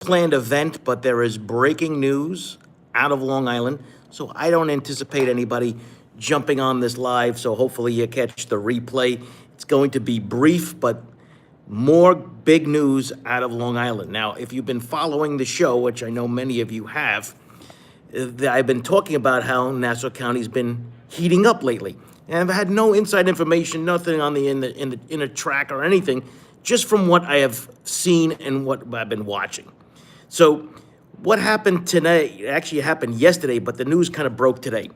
planned event, but there is breaking news out of Long Island. So I don't anticipate anybody jumping on this live. So hopefully you catch the replay. It's going to be brief, but more big news out of Long Island. Now, if you've been following the show, which I know many of you have, I've been talking about how Nassau County's been heating up lately. And I've had no inside information, nothing on the in a track or anything, just from what I have seen and what I've been watching. So what happened today, it actually happened yesterday, but the news kind of broke today.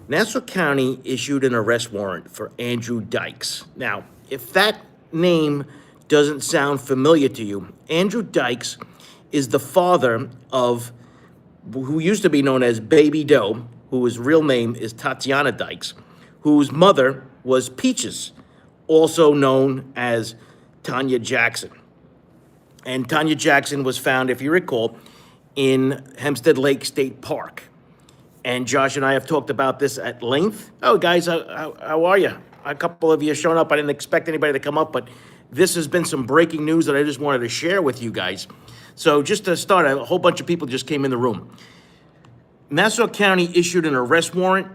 Nassau County issued an arrest warrant for Andrew Dykes. Now, if that name doesn't sound familiar to you, Andrew Dykes is the father of who used to be known as Baby Doe, whose real name is Tatiana Dykes, whose mother was Peaches, also known as Tanya Jackson. And Tanya Jackson was found, if you recall, in Hempstead Lake State Park. And Josh and I have talked about this at length. Oh, guys, how are you? A couple of you have shown up. I didn't expect anybody to come up, but this has been some breaking news that I just wanted to share with you guys. So just to start, a whole bunch of people just came in the room. Nassau County issued an arrest warrant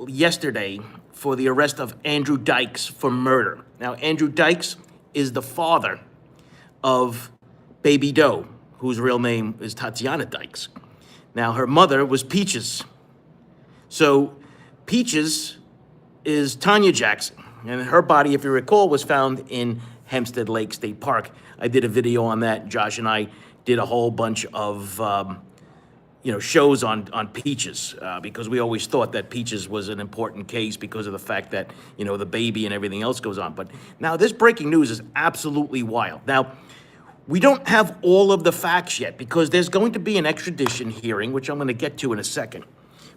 yesterday for the arrest of Andrew Dykes for murder. Now, Andrew Dykes is the father of Baby Doe, whose real name is Tatiana Dykes. Now, her mother was Peaches. So Peaches is Tanya Jackson, and her body, if you recall, was found in Hempstead Lake State Park. I did a video on that. Josh and I did a whole bunch of shows on Peaches because we always thought that Peaches was an important case because of the fact that, the baby and everything else goes on. But now this breaking news is absolutely wild. Now, we don't have all of the facts yet because there's going to be an extradition hearing, which I'm going to get to in a second.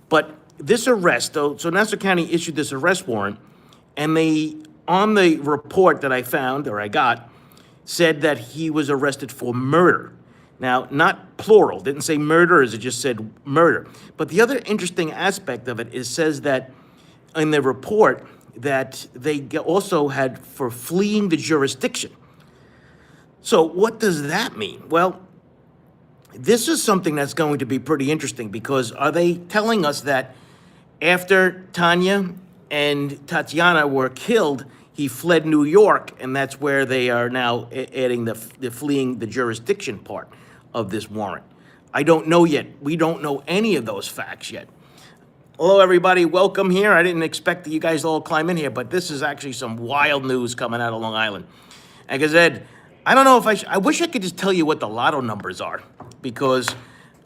But this arrest, though, so Nassau County issued this arrest warrant, and they, on the report that I found, or I got, said that he was arrested for murder. Now, not plural, didn't say murderers, it just said murder. But the other interesting aspect of it says that in the report that they also had for fleeing the jurisdiction. So what does that mean? Well, this is something that's going to be pretty interesting because are they telling us that after Tanya and Tatiana were killed, he fled New York, and that's where they are now adding the fleeing the jurisdiction part of this warrant? I don't know yet. We don't know any of those facts yet. Hello, everybody. Welcome here. I didn't expect that you guys all climb in here, but this is actually some wild news coming out of Long Island. Like I said, I don't know if I wish I could just tell you what the lotto numbers are because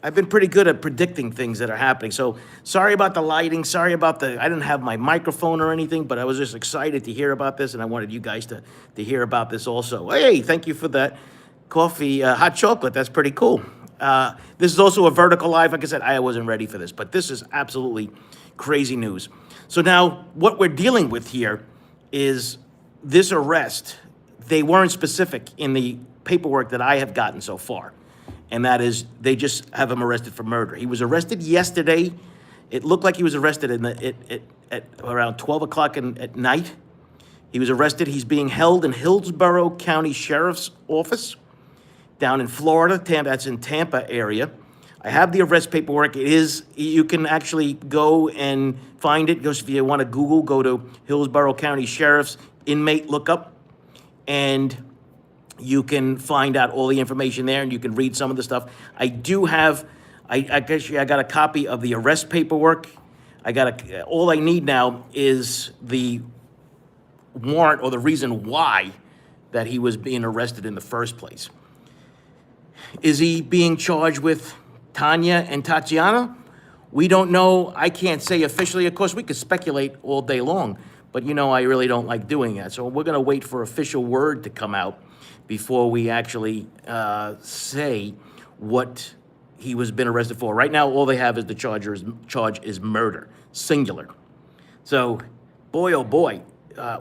I've been pretty good at predicting things that are happening. So sorry about the lighting. Sorry about I didn't have my microphone or anything, but I was just excited to hear about this, and I wanted you guys to hear about this also. Hey, thank you for that coffee, hot chocolate. That's pretty cool. This is also a vertical live. Like I said, I wasn't ready for this, but this is absolutely crazy news. So now what we're dealing with here is this arrest. They weren't specific in the paperwork that I have gotten so far. And that is, they just have him arrested for murder. He was arrested yesterday. It looked like he was arrested at around 12 o'clock at night. He was arrested. He's being held in Hillsborough County Sheriff's Office down in Florida. That's in Tampa area. I have the arrest paperwork. You can actually go and find it. If you want to Google, go to Hillsborough County Sheriff's inmate lookup. And you can find out all the information there, and you can read some of the stuff. I do have, I got a copy of the arrest paperwork. All I need now is the warrant or the reason why that he was being arrested in the first place. Is he being charged with Tanya and Tatiana? We don't know. I can't say officially. Of course, we could speculate all day long. But I really don't like doing that. So we're going to wait for official word to come out before we actually say what he was been arrested for. Right now, all they have is the charge is murder, singular. So, boy, oh boy, I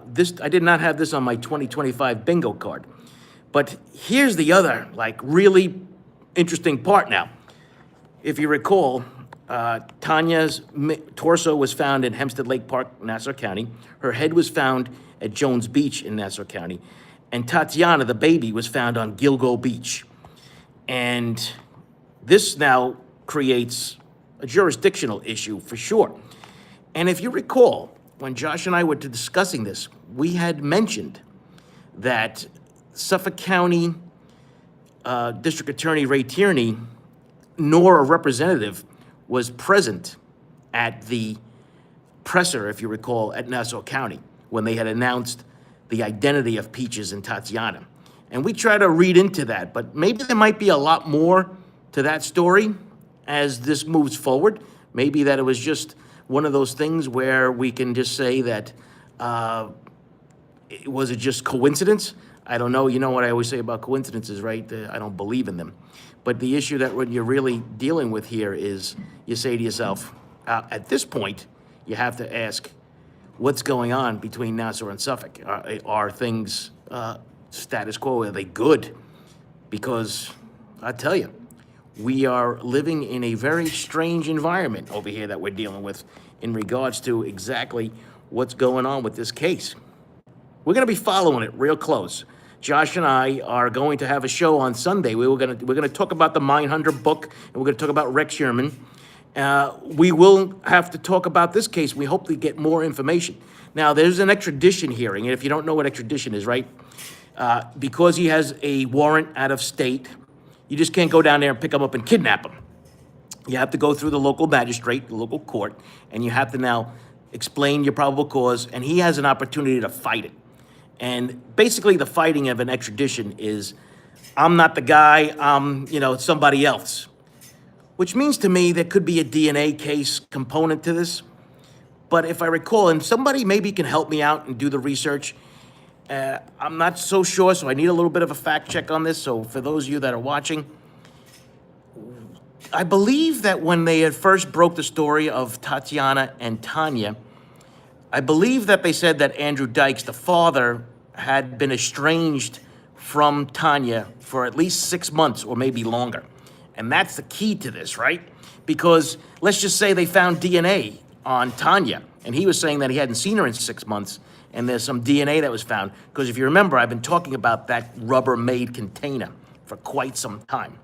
did not have this on my 2025 bingo card. But here's the other, really interesting part now. If you recall, Tanya's torso was found in Hempstead Lake Park, Nassau County. Her head was found at Jones Beach in Nassau County. And Tatiana, the baby, was found on Gilgo Beach. And this now creates a jurisdictional issue for sure. And if you recall, when Josh and I were discussing this, we had mentioned that Suffolk County District Attorney Ray Tierney, nor a representative, was present at the presser, if you recall, at Nassau County when they had announced the identity of Peaches and Tatiana. And we try to read into that, but maybe there might be a lot more to that story as this moves forward. Maybe that it was just one of those things where we can just say that, was it just coincidence? I don't know. You know what I always say about coincidences, right? I don't believe in them. But the issue that when you're really dealing with here is you say to yourself, at this point, you have to ask, what's going on between Nassau and Suffolk? Are things status quo? Are they good? Because I tell you, we are living in a very strange environment over here that we're dealing with in regards to exactly what's going on with this case. We're going to be following it real close. Josh and I are going to have a show on Sunday. We're going to talk about the Mindhunter book, and we're going to talk about Rex Sherman. We will have to talk about this case. We hope to get more information. Now, there's an extradition hearing, and if you don't know what extradition is, right? Because he has a warrant out of state, you just can't go down there and pick him up and kidnap him. You have to go through the local magistrate, the local court, and you have to now explain your probable cause, and he has an opportunity to fight it. And basically the fighting of an extradition is, I'm not the guy, I'm, somebody else. Which means to me there could be a DNA case component to this. But if I recall, and somebody maybe can help me out and do the research, I'm not so sure, so I need a little bit of a fact check on this. So for those of you that are watching, I believe that when they had first broke the story of Tatiana and Tanya, I believe that they said that Andrew Dykes, the father, had been estranged from Tanya for at least 6 months or maybe longer. And that's the key to this, right? Because let's just say they found DNA on Tanya, and he was saying that he hadn't seen her in 6 months, and there's some DNA that was found. Because if you remember, I've been talking about that Rubbermaid container for quite some time.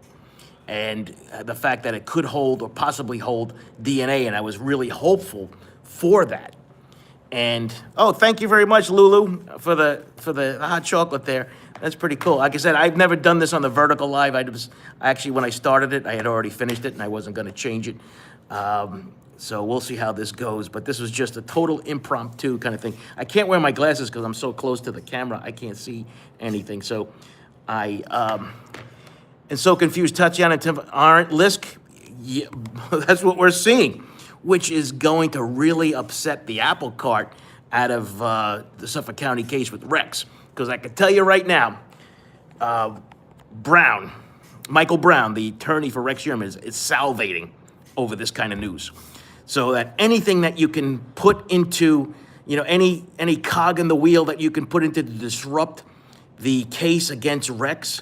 And the fact that it could hold or possibly hold DNA, and I was really hopeful for that. And, oh, thank you very much, Lulu, for the hot chocolate there. That's pretty cool. Like I said, I've never done this on the vertical live. Actually, when I started it, I had already finished it, and I wasn't going to change it. So we'll see how this goes. But this was just a total impromptu kind of thing. I can't wear my glasses because I'm so close to the camera. I can't see anything. So I am so confused. Tatiana and Tim aren't Lisk. Yeah, that's what we're seeing, which is going to really upset the apple cart out of the Suffolk County case with Rex. Because I can tell you right now, Michael Brown, the attorney for Rex Sherman, is salivating over this kind of news. So that anything that you can put into, any cog in the wheel that you can put into to disrupt the case against Rex,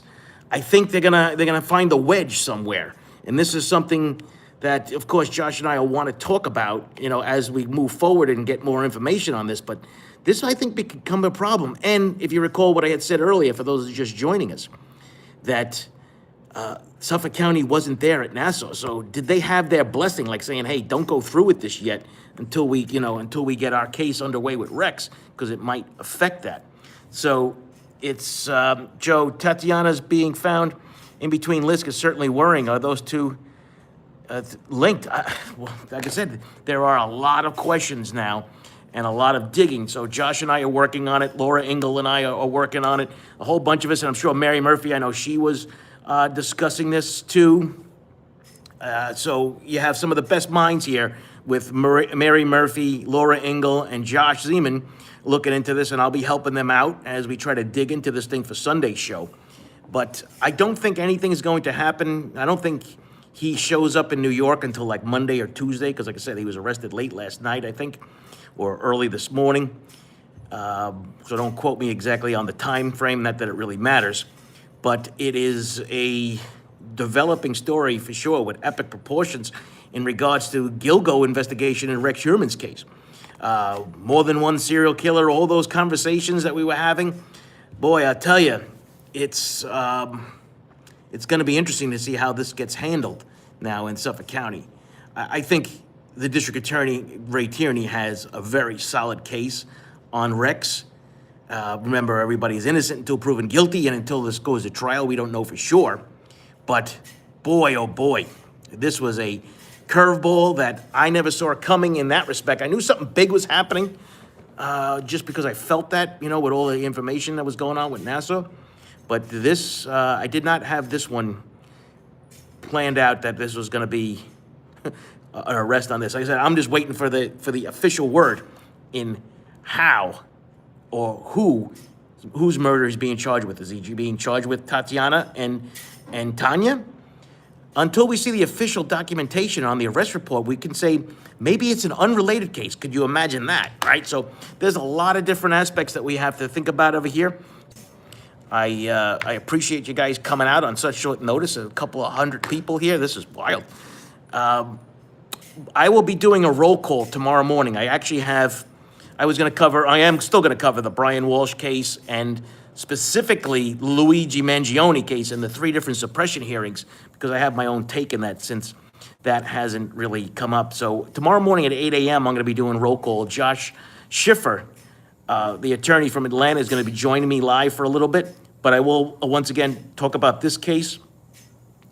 I think they're gonna find the wedge somewhere. And this is something that, of course, Josh and I will want to talk about, as we move forward and get more information on this. But this, I think, become a problem. And if you recall what I had said earlier, for those just joining us, that Suffolk County wasn't there at Nassau. So did they have their blessing, like saying, hey, don't go through with this yet until we get our case underway with Rex, because it might affect that. So it's, Joe, Tatiana's being found in between Lisk is certainly worrying. Are those two linked? Well, like I said, there are a lot of questions now and a lot of digging. So Josh and I are working on it. Laura Ingle and I are working on it. A whole bunch of us, and I'm sure Mary Murphy, I know she was discussing this too. So you have some of the best minds here with Mary Murphy, Laura Ingle, and Josh Zeman looking into this, and I'll be helping them out as we try to dig into this thing for Sunday's show. But I don't think anything is going to happen. I don't think he shows up in New York until like Monday or Tuesday, because like I said, he was arrested late last night, I think, or early this morning. So don't quote me exactly on the time frame, not that it really matters. But it is a developing story for sure with epic proportions in regards to Gilgo investigation in Rex Sherman's case. More than one serial killer, all those conversations that we were having. Boy, I tell you, it's it's going to be interesting to see how this gets handled now in Suffolk County. I think the district attorney, Ray Tierney, has a very solid case on Rex. Remember, everybody's innocent until proven guilty, and until this goes to trial, we don't know for sure. But boy, oh boy, this was a curveball that I never saw coming in that respect. I knew something big was happening just because I felt that, you know, with all the information that was going on with Nassau. But this, I did not have this one planned out, that this was going to be an arrest on this. Like I said, I'm just waiting for the official word in how or whose murder he's being charged with. Is he being charged with Tatiana and Tanya? Until we see the official documentation on the arrest report, we can say maybe it's an unrelated case. Could you imagine that, right? So there's a lot of different aspects that we have to think about over here. I appreciate you guys coming out on such short notice. A couple of hundred people here. This is wild. I will be doing a roll call tomorrow morning. I am still going to cover the Brian Walsh case and specifically Luigi Mangione case and the 3 different suppression hearings, because I have my own take in that since that hasn't really come up. So tomorrow morning at 8 a.m., I'm going to be doing roll call. Josh Schiffer, the attorney from Atlanta, is going to be joining me live for a little bit, but I will once again talk about this case,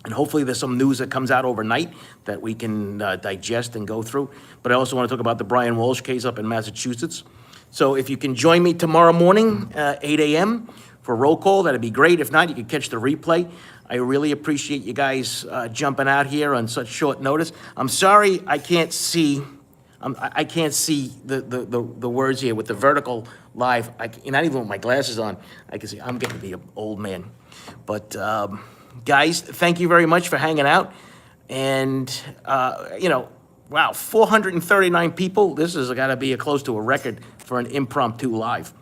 and hopefully there's some news that comes out overnight that we can digest and go through. But I also want to talk about the Brian Walsh case up in Massachusetts. So if you can join me tomorrow morning, 8 a.m. for roll call, that'd be great. If not, you can catch the replay. I really appreciate you guys jumping out here on such short notice. I'm sorry I can't see. I can't see the words here with the vertical live. Not even with my glasses on, I can see. I'm getting to be an old man. But guys, thank you very much for hanging out. And you know, wow, 439 people. This has got to be close to a record for an impromptu live.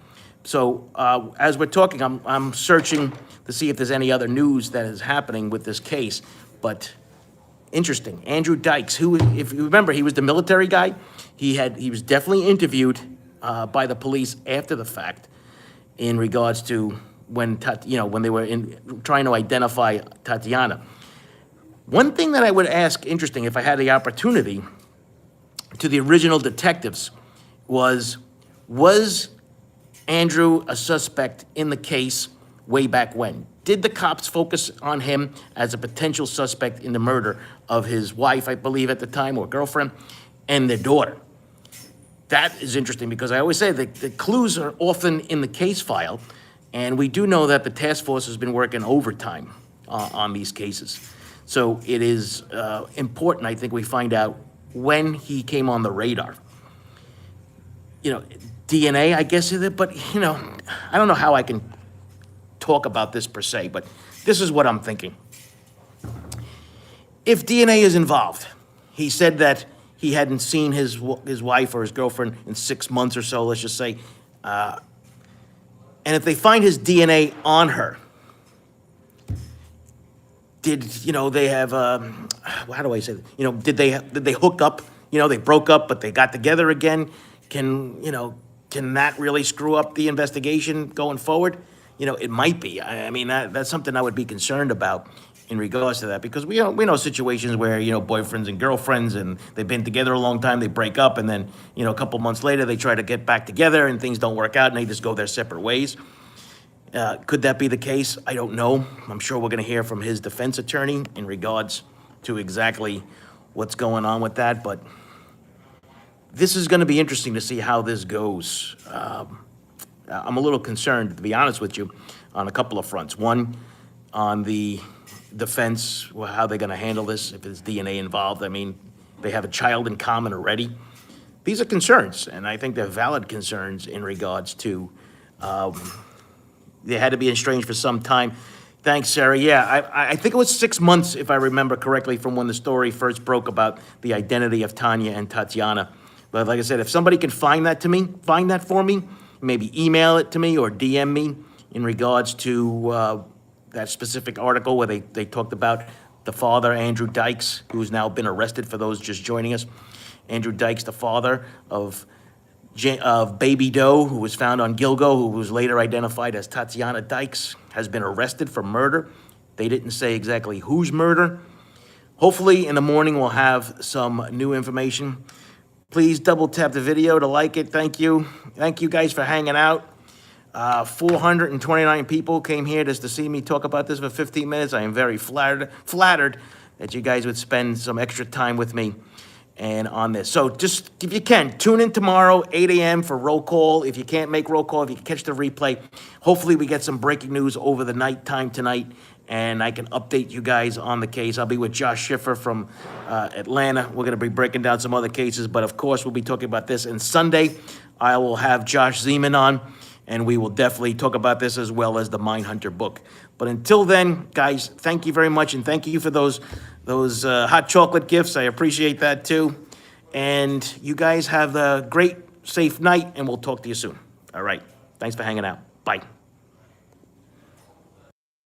So as we're talking, I'm searching to see if there's any other news that is happening with this case. But interesting, Andrew Dykes, who, if you remember, he was the military guy. He was definitely interviewed by the police after the fact in regards to when they were trying to identify Tatiana. One thing that I would ask, interesting, if I had the opportunity, to the original detectives was Andrew a suspect in the case way back when? Did the cops focus on him as a potential suspect in the murder of his wife, I believe at the time, or girlfriend, and their daughter? That is interesting because I always say that the clues are often in the case file, and we do know that the task force has been working overtime on these cases. So it is important, I think, we find out when he came on the radar. You know, DNA, I guess, but, you know, I don't know how I can talk about this per se, but this is what I'm thinking. If DNA is involved, he said that he hadn't seen his wife or his girlfriend in 6 months or so, let's just say, and if they find his DNA on her, did they have, how do I say that? You know, did they hook up? You know, they broke up, but they got together again. Can that really screw up the investigation going forward? You know, it might be. I mean, that's something I would be concerned about in regards to that, because we know situations where, you know, boyfriends and girlfriends, and they've been together a long time, they break up, and then, you know, a couple months later, they try to get back together, and things don't work out, and they just go their separate ways. Could that be the case? I don't know. I'm sure we're going to hear from his defense attorney in regards to exactly what's going on with that, but this is going to be interesting to see how this goes. I'm a little concerned, to be honest with you, on a couple of fronts. One, on the defense, how they're going to handle this, if there's DNA involved. I mean, they have a child in common already. These are concerns, and I think they're valid concerns in regards to they had to be estranged for some time. Thanks, Sarah. Yeah, I think it was 6 months, if I remember correctly, from when the story first broke about the identity of Tanya and Tatiana. But like I said, if somebody can find that for me, maybe email it to me or DM me in regards to that specific article where they talked about the father, Andrew Dykes, who's now been arrested, for those just joining us. Andrew Dykes, the father of Baby Doe, who was found on Gilgo, who was later identified as Tatiana Dykes, has been arrested for murder They didn't say exactly whose murder. Hopefully in the morning we'll have some new information. Please double tap the video to like it. Thank you. Thank you guys for hanging out. 429 people came here just to see me talk about this for 15 minutes. I am very flattered that you guys would spend some extra time with me and on this. So just, if you can, tune in tomorrow, 8 a.m. for roll call. If you can't make roll call, if you can catch the replay, hopefully we get some breaking news over the night time tonight, and I can update you guys on the case. I'll be with Josh Schiffer from Atlanta. We're going to be breaking down some other cases, but of course we'll be talking about this. And Sunday, I will have Josh Zeman on, and we will definitely talk about this as well as the Mindhunter book. But until then, guys, thank you very much, and thank you for those hot chocolate gifts. I appreciate that too. And you guys have a great, safe night, and we'll talk to you soon. All right. Thanks for hanging out. Bye.